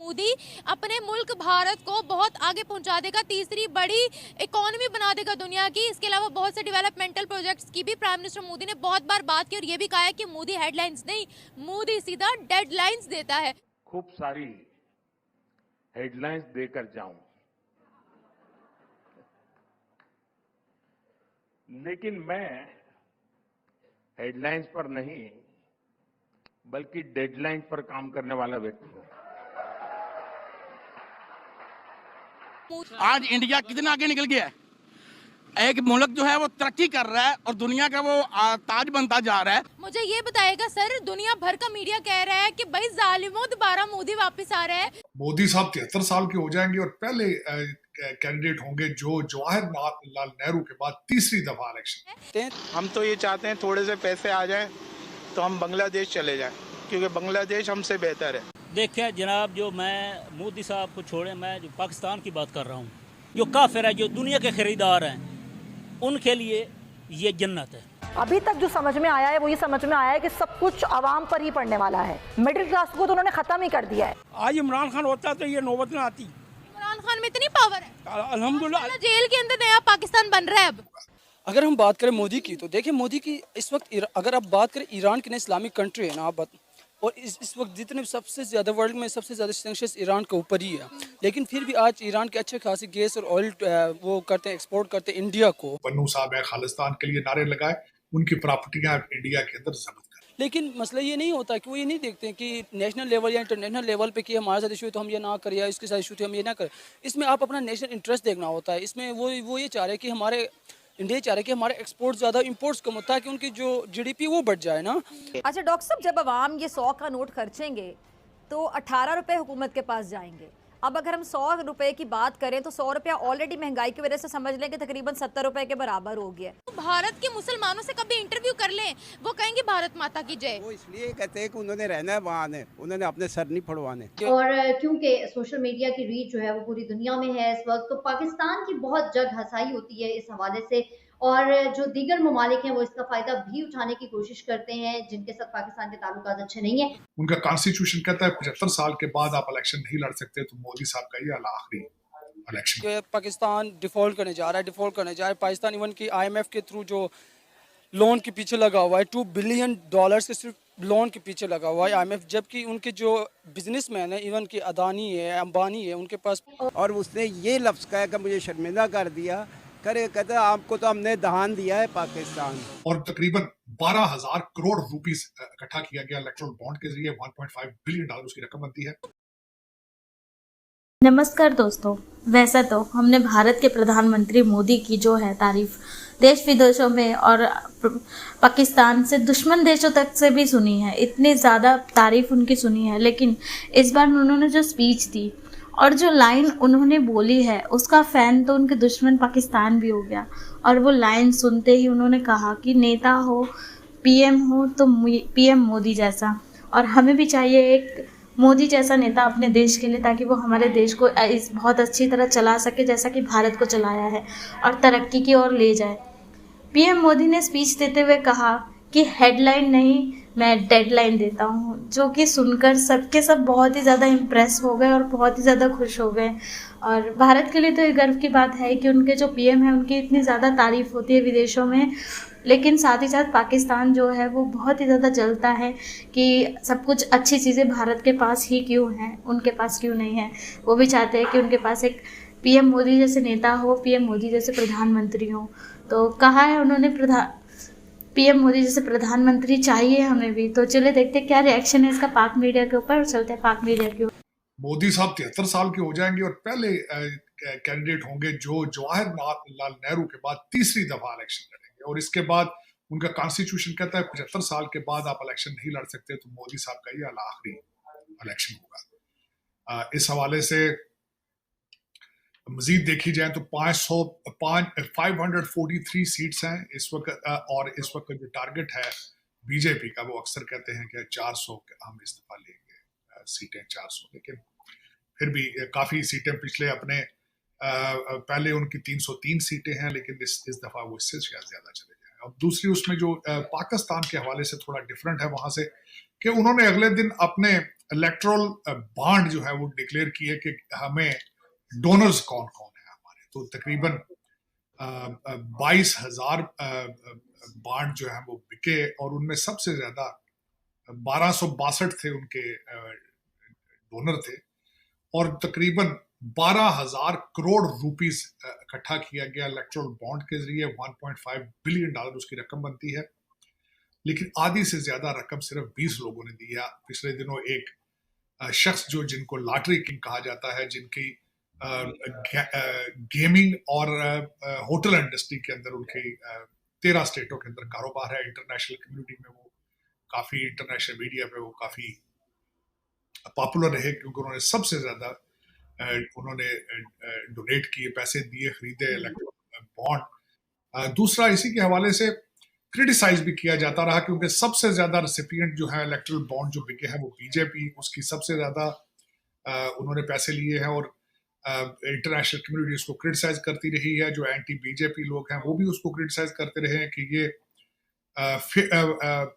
मोदी अपने मुल्क भारत को बहुत आगे पहुंचा देगा, तीसरी बड़ी इकोनॉमी बना देगा दुनिया की। इसके अलावा बहुत से डेवलपमेंटल प्रोजेक्ट्स की भी प्राइम मिनिस्टर मोदी ने बहुत बार बात की और ये भी कहा है कि मोदी हेडलाइंस नहीं, मोदी सीधा डेडलाइंस देता है। खूब सारी हेडलाइंस देकर जाऊं, लेकिन मैं हेडलाइंस पर नहीं बल्कि डेडलाइन पर काम करने वाला व्यक्ति हूं। आज इंडिया कितना आगे निकल गया है। एक मुल्क जो है वो तरक्की कर रहा है और दुनिया का वो ताज बनता जा रहा है। मुझे ये बताएगा सर, दुनिया भर का मीडिया कह रहा है कि भाई जालिमों दोबारा मोदी वापस आ रहा है। मोदी साहब 73 साल के हो जाएंगे और पहले कैंडिडेट होंगे जो जवाहरलाल नेहरू के बाद तीसरी दफा इलेक्शन। हम तो ये चाहते हैं थोड़े से पैसे आ जाएं तो हम बांग्लादेश चले जाएं, क्योंकि बांग्लादेश हमसे बेहतर है। देखिए जनाब, जो मैं मोदी साहब को छोड़े, मैं जो पाकिस्तान की बात कर रहा हूँ, जो काफिर है, जो दुनिया के खरीदार हैं, उनके लिए ये जन्नत है। अभी तक जो समझ में आया है वो ये समझ में आया है कि सब कुछ आवाम पर ही पड़ने वाला है। मिडिल क्लास को तो उन्होंने खत्म ही कर दिया है। आज इमरान खान होता तो ये नौबत ना आती। इमरान खान में इतनी पावर है, अल्हम्दुलिल्लाह जेल के अंदर नया पाकिस्तान बन रहा है अब। अगर हम बात करें मोदी की, तो देखिए मोदी की इस वक्त, अगर आप बात करें ईरान की, इस्लामिक कंट्री है ना, और इस वक्त जितने सबसे ज़्यादा वर्ल्ड में सबसे ज़्यादा सेंक्शंस ईरान के ऊपर ही है, लेकिन फिर भी आज ईरान के अच्छे खासी गैस और ऑयल वो करते हैं, एक्सपोर्ट करते हैं इंडिया को। पन्नू साहब है, खालिस्तान के लिए नारे लगाए, उनकी प्रॉपर्टियां इंडिया के अंदर जब्त कर। लेकिन मसला ये नहीं होता कि वो ये नहीं देखते कि नेशनल लेवल या इंटरनेशनल लेवल पे कि हमारे साथ इशू है तो हम ये ना करें, या इसके साथ इशू है हम ये ना करें। इसमें आप अपना नेशनल इंटरेस्ट देखना होता है। इसमें वो ये चाह रहे हैं कि हमारे इंडिया चाह रहे हैं कि हमारे एक्सपोर्ट ज़्यादा, इंपोर्ट्स कम होता है कि उनकी जो जीडीपी वो बढ़ जाए ना। अच्छा डॉक्टर साहब, जब अवाम ये 100 का नोट खर्चेंगे तो 18 रुपए हुकूमत के पास जाएंगे। अब अगर हम 100 रुपए की बात करें तो 100 रुपया ऑलरेडी महंगाई की वजह से समझ लें कि तकरीबन 70 रुपए के बराबर हो गया। भारत के मुसलमानों से कभी इंटरव्यू कर लें, वो कहेंगे भारत माता की जय। वो इसलिए कहते हैं कि उन्होंने रहना है वहाँ, उन्होंने अपने सर नहीं फड़वाने। और क्योंकि सोशल मीडिया की रीच जो है वो पूरी दुनिया में है इस वक्त, तो पाकिस्तान की बहुत जग हसाई होती है इस हवाले से, और जो दीगर ममालिक हैं वो इसका फायदा भी उठाने की कोशिश करते हैं जिनके साथ पाकिस्तान के ताल्लुकात अच्छे नहीं है। उनका कॉन्स्टिट्यूशन कहता है 75 साल के बाद आप इलेक्शन नहीं लड़ सकते, तो मोदी साहब का ये आखिरी इलेक्शन। पाकिस्तान डिफॉल्ट करने जा रहा है, पाकिस्तान इवन की IMF के थ्रू जो लोन के पीछे लगा हुआ है, $2 बिलियन के सिर्फ लोन के पीछे लगा हुआ है IMF, जबकि उनके जो बिजनेसमैन है, इवन की अदानी है, अंबानी है, उनके पास। और उसने ये लफ्ज़ कहा कि मुझे शर्मिंदा कर दिया, कहते आपको तो हमने दहान दिया है पाकिस्तान। और तकरीबन 12,000 करोड़ रुपीस इकट्ठा किया गया इलेक्ट्रल बॉन्ड के जरिए, $1.5 बिलियन उसकी रकम बनती है। नमस्कार दोस्तों, वैसा तो हमने भारत के प्रधानमंत्री मोदी की जो है तारीफ देश विदेशों में और पाकिस्तान से दुश्मन देशों तक से भी सुनी है, इतनी ज़्यादा तारीफ उनकी सुनी है। लेकिन इस बार उन्होंने जो स्पीच दी और जो लाइन उन्होंने बोली है, उसका फ़ैन तो उनके दुश्मन पाकिस्तान भी हो गया। और वो लाइन सुनते ही उन्होंने कहा कि नेता हो, PM हो तो PM मोदी जैसा, और हमें भी चाहिए एक मोदी जैसा नेता अपने देश के लिए, ताकि वो हमारे देश को इस बहुत अच्छी तरह चला सके जैसा कि भारत को चलाया है और तरक्की की ओर ले जाए। PM मोदी ने स्पीच देते हुए कहा कि हेडलाइन नहीं, मैं डेडलाइन देता हूँ, जो कि सुनकर सबके सब बहुत ही ज़्यादा इम्प्रेस हो गए और बहुत ही ज़्यादा खुश हो गए। और भारत के लिए तो ये गर्व की बात है कि उनके जो PM है उनकी इतनी ज़्यादा तारीफ़ होती है विदेशों में, लेकिन साथ ही साथ पाकिस्तान जो है वो बहुत ही ज़्यादा जलता है कि सब कुछ अच्छी चीज़ें भारत के पास ही क्यों हैं, उनके पास क्यों नहीं है। वो भी चाहते हैं कि उनके पास एक PM मोदी जैसे नेता हो, PM मोदी जैसे प्रधानमंत्री हो। तो कहा है उन्होंने PM मोदी जैसे प्रधानमंत्री चाहिए हमें भी। तो चलिए देखते क्या रिएक्शन है इसका पाक मीडिया के ऊपर, और चलते हैं पाक मीडिया के ऊपर। मोदी साहब 73 साल के हो जाएंगे और पहले कैंडिडेट होंगे जो जवाहरलाल नेहरू के बाद तीसरी दफा इलेक्शन लड़ेंगे। और इसके बाद उनका कॉन्स्टिट्यूशन कहता है 75 साल के बाद आप इलेक्शन नहीं लड़ सकते, तो मोदी साहब का ये आखिरी इलेक्शन होगा। इस हवाले से मजीद देखी जाए तो 543 सीट्स हैं इस वक्त, और इस वक्त जो टारगेट है बीजेपी का, वो अक्सर कहते हैं कि 400 हम इस दफा लेंगे सीटें 400, लेकिन फिर भी काफ़ी सीटें पिछले अपने पहले उनकी 303 सीटें हैं, लेकिन इस दफ़ा वो इससे शायद ज़्यादा चले जाए। अब दूसरी उसमें जो पाकिस्तान के हवाले से थोड़ा डिफरेंट है वहाँ से, कि उन्होंने अगले दिन अपने इलेक्ट्रल बॉन्ड जो है वो डिक्लेयर किए कि हमें डोनर्स कौन कौन है हमारे, तो तकरीबन 22,000 बॉन्ड जो है वो बिके और उनमें सबसे ज्यादा 1262 थे उनके डोनर थे और तकरीबन 12,000 करोड़ रुपीस इकट्ठा किया गया इलेक्ट्रल बॉन्ड के जरिए। 1.5 बिलियन डॉलर उसकी रकम बनती है, लेकिन आधी से ज्यादा रकम सिर्फ 20 लोगों ने दी है। पिछले दिनों एक शख्स जो जिनको लॉटरी किंग कहा जाता है, जिनकी गेमिंग और होटल इंडस्ट्री के अंदर उनकी 13 स्टेटों के अंदर कारोबार है, इंटरनेशनल कम्युनिटी में वो काफी, इंटरनेशनल मीडिया पे वो काफी पॉपुलर रहे क्योंकि उन्होंने सबसे ज्यादा उन्होंने डोनेट किए, पैसे दिए, खरीदे इलेक्ट्रल बॉन्ड। दूसरा इसी के हवाले से क्रिटिसाइज भी किया जाता रहा क्योंकि सबसे ज्यादा रेसिपिएंट जो है इलेक्ट्रल बॉन्ड जो बिके हैं वो बीजेपी, उसकी सबसे ज्यादा उन्होंने पैसे लिए हैं और इंटरनेशनल कम्युनिटी उसको क्रिटिसाइज करती रही है। जो एंटी बीजेपी लोग हैं वो भी उसको क्रिटिसाइज करते रहे हैं कि ये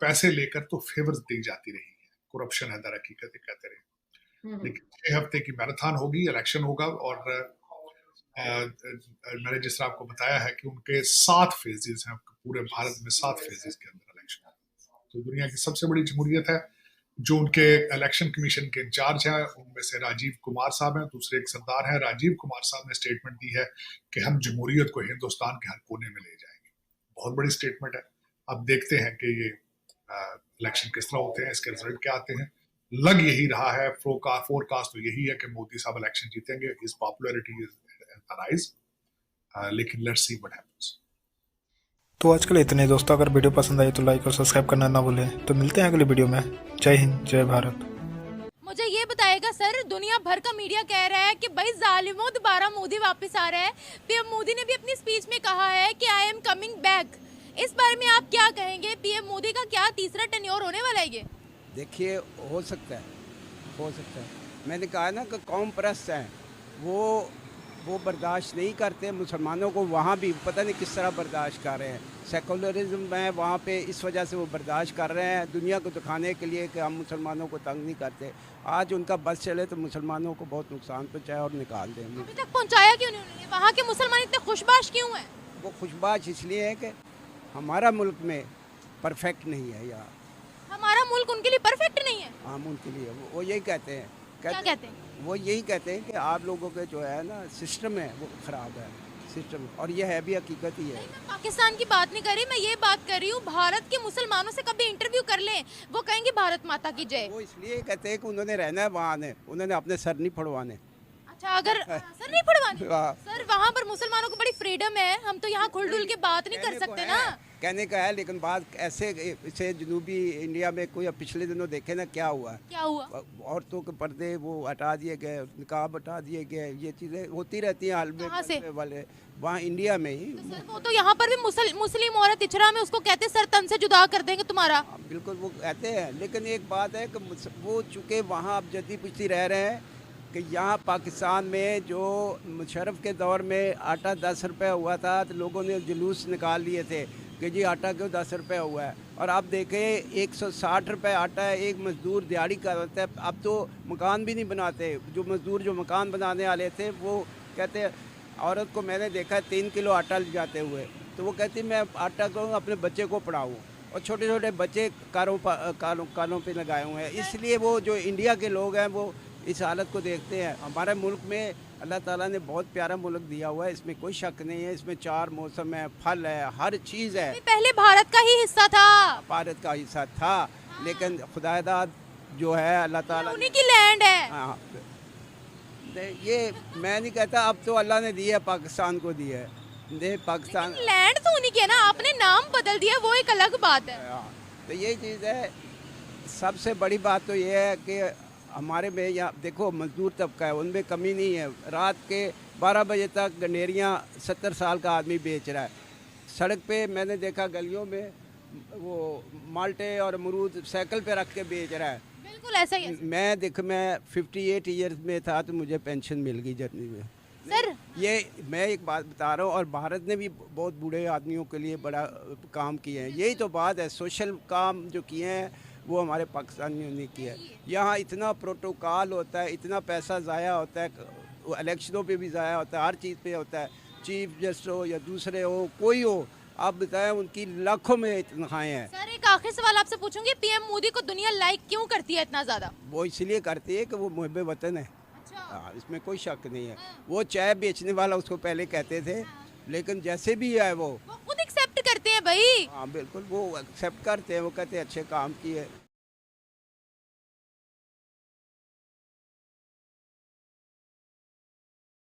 पैसे लेकर तो फेवर्स दी जाती रही है, करप्शन है दर हकीकत कहते रहे। लेकिन 6 हफ्ते की मैराथन होगी, इलेक्शन होगा और मैंने जिस तरह आपको बताया है कि उनके 7 फेजेस हैं, पूरे भारत में 7 फेजेस के अंदर इलेक्शन है। तो दुनिया की सबसे बड़ी जमहूरियत है। जो उनके इलेक्शन कमीशन के इंचार्ज हैं उनमें से राजीव कुमार साहब हैं, दूसरे एक सरदार हैं। राजीव कुमार साहब ने स्टेटमेंट दी है कि हम जमहूरियत को हिंदुस्तान के हर कोने में ले जाएंगे। बहुत बड़ी स्टेटमेंट है। अब देखते हैं कि ये इलेक्शन किस तरह होते हैं, इसके रिजल्ट क्या आते हैं। लग यही रहा है, फोरकास्ट तो यही है कि मोदी साहब इलेक्शन जीतेंगे, हिज पॉपुलैरिटी इज राइज, लेकिन लेट्स सी व्हाट हैपेंस। तो आजकल इतने दोस्तों, अगर वीडियो पसंद आई तो लाइक और सब्सक्राइब करना ना भूलें। तो मिलते हैं अगली वीडियो में। जय हिंद, जय भारत। मुझे ये बताएगा सर, दुनिया भर का मीडिया कह रहा है कि भाई जालिमों दोबारा मोदी वापस आ रहा है। पीएम मोदी ने भी अपनी स्पीच में कहा है कि आई एम कमिंग बैक। इस बारे में आप क्या कहेंगे? पीएम मोदी का क्या तीसरा टेन्योर होने वाला है ये? देखिए, हो सकता है। मैंने कहा ना कि कौम परस्त हैं, वो बर्दाश्त नहीं करते मुसलमानों को। वहाँ भी पता नहीं किस तरह बर्दाश्त कर रहे हैं। सेकुलरिज्म है वहाँ पे, इस वजह से वो बर्दाश्त कर रहे हैं, दुनिया को दिखाने के लिए कि हम मुसलमानों को तंग नहीं करते। आज उनका बस चले तो मुसलमानों को बहुत नुकसान पहुँचाया और निकाल दें। अभी तक पहुँचाया क्यों नहीं उन्होंने? वहाँ के मुसलमान इतने खुशबाश क्यों हैं? वो खुशबाश इसलिए है कि हमारा मुल्क में परफेक्ट नहीं है यार। हमारा मुल्क उनके लिए परफेक्ट नहीं है? हम उनके लिए वो यही कहते हैं। क्या कहते हैं? वो यही कहते हैं कि आप लोगों के जो है ना सिस्टम है वो ख़राब है सिस्टम, और ये है भी हकीकत ही है। मैं पाकिस्तान की बात नहीं कर रही, मैं ये बात कर रही हूँ भारत के मुसलमानों से कभी इंटरव्यू कर लें, वो कहेंगे भारत माता की जय। वो इसलिए कहते हैं कि उन्होंने रहना है वहाँ, उन्होंने अपने सर नहीं फड़वाने। अच्छा, अगर सर नहीं फड़वाने? सर वहाँ पर मुसलमानों को बड़ी फ्रीडम है, हम तो यहाँ खुल डुल के बात नहीं कर सकते ना। कहने का है, लेकिन बात ऐसे से जनूबी इंडिया में कोई पिछले दिनों देखे ना क्या हुआ। औरतों के पर्दे वो हटा दिए गए, निकाब हटा दिए गए, ये चीज़ें होती रहती हैं हाल में वाले वहाँ इंडिया में ही। तो सर वो तो यहाँ पर भी मुस्लिम औरत इचरा में उसको कहते सर तन से जुदा कर देंगे तुम्हारा। बिल्कुल वो कहते हैं, लेकिन एक बात है कि वो चूँकि वहाँ अब जद्दी पिछड़ी रह रहे हैं कि यहाँ पाकिस्तान में जो मुशर्रफ के दौर में आटा 10 रुपये हुआ था तो लोगों ने जुलूस निकाल लिए थे कि जी आटा क्यों 10 रुपये हुआ है, और आप देखें 160 रुपये आटा है, एक मज़दूर दिहाड़ी करता है। अब तो मकान भी नहीं बनाते। जो मज़दूर जो मकान बनाने वाले थे वो कहते औरत को मैंने देखा है 3 किलो आटा ले जाते हुए, तो वो कहती मैं आटा करूँ अपने बच्चे को पढ़ाऊँ, और छोटे छोटे बच्चे कारों पे लगाए हुए हैं। इसलिए वो जो इंडिया के लोग हैं वो इस हालत को देखते हैं। हमारे मुल्क में अल्लाह ताला ने बहुत प्यारा मुल्क दिया हुआ है, इसमें कोई शक नहीं है। इसमें 4 मौसम है, फल है, हर चीज़ है। पहले भारत का ही हिस्सा था। भारत का हिस्सा था, लेकिन खुदादाद जो है अल्लाह ताला उन्हीं की लैंड है। हाँ, ये मैं नहीं कहता, अब तो अल्लाह ने दी है, पाकिस्तान को दी है। पाकिस्तान लैंड तो उन्हीं की है ना, आपने नाम बदल दिया वो एक अलग बात है। तो यही चीज़ है। सबसे बड़ी बात तो ये है कि हमारे में यहाँ देखो मजदूर तबका है, उनमें कमी नहीं है। रात के 12 बजे तक गनेरियाँ 70 साल का आदमी बेच रहा है। सड़क पे मैंने देखा गलियों में वो माल्टे और अमरूद साइकिल पे रख के बेच रहा है। बिल्कुल ऐसा ही है। मैं 58 ईयर्स में था तो मुझे पेंशन मिल गई जर्नी में। सर ये मैं एक बात बता रहा हूँ, और भारत ने भी बहुत बूढ़े आदमियों के लिए बड़ा काम किए हैं। यही तो बात है, सोशल काम जो किए हैं वो हमारे पाकिस्तानियों ने किया है। यहाँ इतना प्रोटोकॉल होता है, इतना पैसा ज़ाया होता है, इलेक्शनों पे भी ज़ाया होता है, हर चीज़ पे होता है, चीफ जस्टिस हो या दूसरे हो, कोई हो, आप बताएं उनकी लाखों में तनख्वाहें हैं। सर एक आखिरी सवाल आपसे पूछूंगी, पीएम मोदी को दुनिया लाइक क्यों करती है इतना ज्यादा? वो इसलिए करती है कि वो मुहब्बे वतन है। अच्छा। हाँ, इसमें कोई शक नहीं है। वो चाय बेचने वाला उसको पहले कहते थे, लेकिन जैसे भी है वो खुद एक्सेप्ट करते हैं भाई। हाँ बिल्कुल, वो एक्सेप्ट करते हैं, वो कहते हैं अच्छे काम किए।